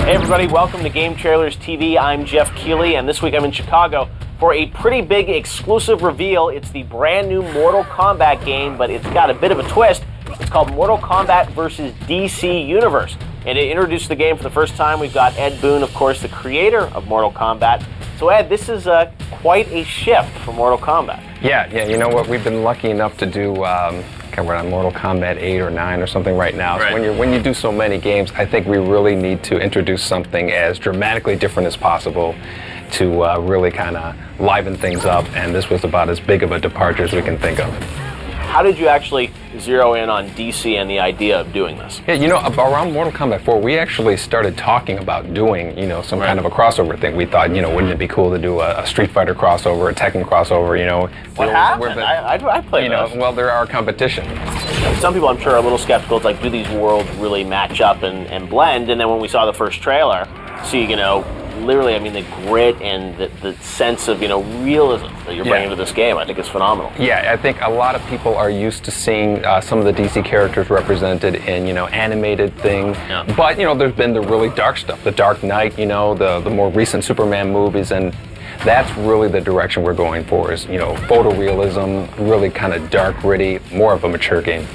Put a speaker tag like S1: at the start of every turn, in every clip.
S1: Hey everybody, welcome to Game Trailers TV. I'm Jeff Keighley, and this week I'm in Chicago for a pretty big exclusive reveal. It's the brand new Mortal Kombat game, but it's got a bit of a twist. It's called Mortal Kombat vs. DC Universe. And to introduce the game for the first time, we've got Ed Boon, of course, the creator of Mortal Kombat. So Ed, this is quite a shift for Mortal Kombat.
S2: Yeah, you know what? We've been lucky enough to do, we're on Mortal Kombat 8 or 9 or something right now.
S1: Right.
S2: So when you do so many games, I think we really need to introduce something as dramatically different as possible to really kind of liven things up. And this was about as big of a departure as we can think of.
S1: How did you actually zero in on DC and the idea of doing this?
S2: Yeah, you know, around Mortal Kombat 4, we actually started talking about doing, some kind of a crossover thing. We thought, wouldn't it be cool to do a Street Fighter crossover, a Tekken crossover,
S1: What happened? I played those.
S2: Well, they're our competition.
S1: Some people, I'm sure, are a little skeptical. It's like, do these worlds really match up and blend? And then when we saw the first trailer, see, literally, the grit and the sense of, realism that you're bringing to this game, I think is phenomenal.
S2: Yeah, I think a lot of people are used to seeing some of the DC characters represented in, animated things. Yeah. But, there's been the really dark stuff, the Dark Knight, the more recent Superman movies, and that's really the direction we're going for is, photorealism, really kind of dark, gritty, more of a mature game.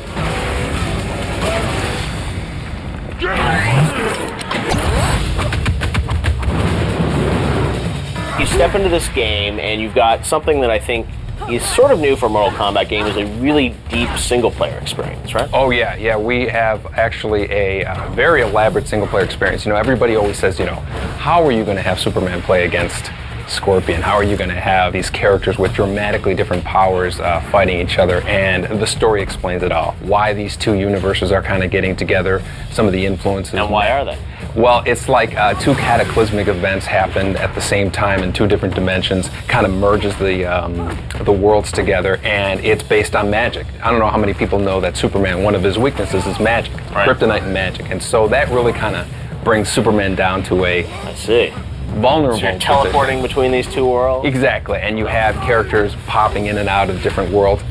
S1: You step into this game and you've got something that I think is sort of new for a Mortal Kombat game, is a really deep single-player experience, right?
S2: Oh yeah, we have actually a very elaborate single-player experience. Everybody always says, how are you going to have Superman play against Scorpion? How are you going to have these characters with dramatically different powers fighting each other? And the story explains it all. Why these two universes are kind of getting together, some of the influences.
S1: And why are they?
S2: Well, it's like two cataclysmic events happened at the same time in two different dimensions, kind of merges the worlds together, and it's based on magic. I don't know how many people know that Superman, one of his weaknesses is magic, right. Kryptonite and magic, and so that really kind of brings Superman down to a vulnerable
S1: so you're teleporting
S2: position
S1: between these two worlds?
S2: Exactly, and you have characters popping in and out of different worlds.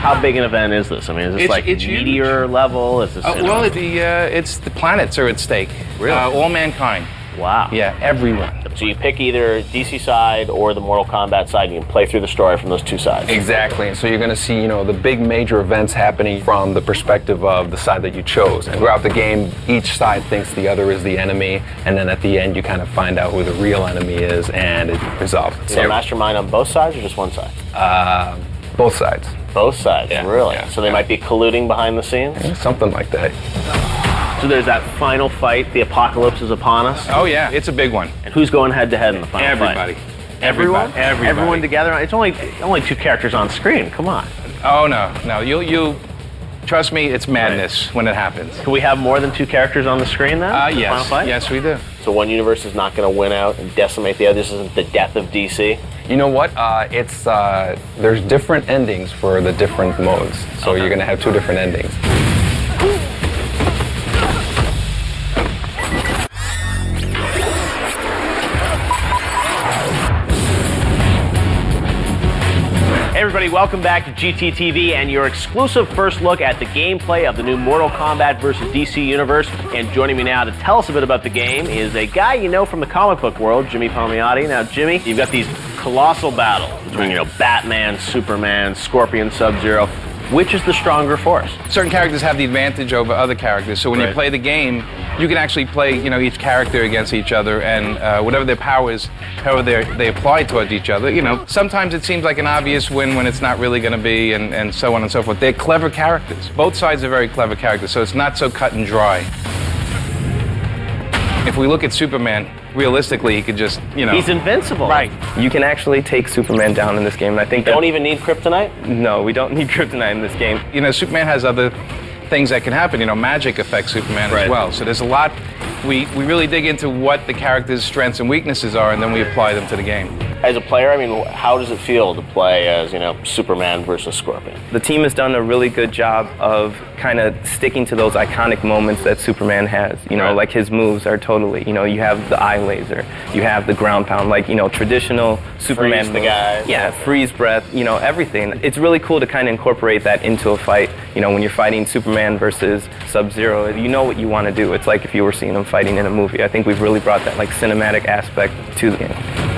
S1: How big an event is this? Is this it's meteor huge. Level? Is this?
S3: It's the planets are at stake.
S1: Really?
S3: All mankind.
S1: Wow.
S3: Yeah, everyone.
S1: So you pick either DC side or the Mortal Kombat side, and you can play through the story from those two sides.
S2: Exactly, and so you're going to see, the big major events happening from the perspective of the side that you chose. And throughout the game, each side thinks the other is the enemy, and then at the end, you kind of find out who the real enemy is, and it resolves itself.
S1: Is there a mastermind on both sides or just one side?
S2: Both sides.
S1: Both sides,
S2: yeah,
S1: really?
S2: Yeah,
S1: so they might be colluding behind the scenes?
S2: Yeah, something like that.
S1: So there's that final fight, the apocalypse is upon us?
S3: Oh yeah, it's a big one.
S1: And who's going head-to-head in the final
S3: Everybody.
S1: fight?
S3: Everyone?
S1: Everyone together? It's only two characters on screen, come on.
S3: Oh no, you trust me, it's madness when it happens.
S1: Can we have more than two characters on the screen then?
S3: Yes.
S1: Final fight?
S3: Yes, we do.
S1: So one universe is not going to win out and decimate the other? This isn't the death of DC?
S2: You know what? There's different endings for the different modes. So you're going to have two different endings.
S1: Hey everybody, welcome back to GTTV and your exclusive first look at the gameplay of the new Mortal Kombat vs. DC Universe. And joining me now to tell us a bit about the game is a guy you know from the comic book world, Jimmy Palmiotti. Now Jimmy, you've got these colossal battles between Batman, Superman, Scorpion, Sub-Zero. Which is the stronger force?
S3: Certain characters have the advantage over other characters, so when you play the game, you can actually play, each character against each other, and whatever their power is, however they apply towards each other. Sometimes it seems like an obvious win when it's not really going to be, and so on and so forth. They're clever characters. Both sides are very clever characters, so it's not so cut and dry. If we look at Superman, realistically, he could just,
S1: He's invincible.
S4: Right. You can actually take Superman down in this game, and I think
S1: don't even need kryptonite?
S4: No, we don't need kryptonite in this game.
S3: Superman has other things that can happen. Magic affects Superman as well. So there's a lot we really dig into what the character's strengths and weaknesses are, and then we apply them to the game.
S1: As a player, I mean, how does it feel to play as, Superman versus Scorpion?
S4: The team has done a really good job of kind of sticking to those iconic moments that Superman has.
S1: Right.
S4: Like his moves are totally, you have the eye laser, you have the ground pound, like, traditional Superman
S1: Freeze the
S4: moves.
S1: guy.
S4: Yeah, freeze breath, everything. It's really cool to kind of incorporate that into a fight. When you're fighting Superman versus Sub-Zero, you know what you want to do. It's like if you were seeing them fighting in a movie. I think we've really brought that, like, cinematic aspect to the game.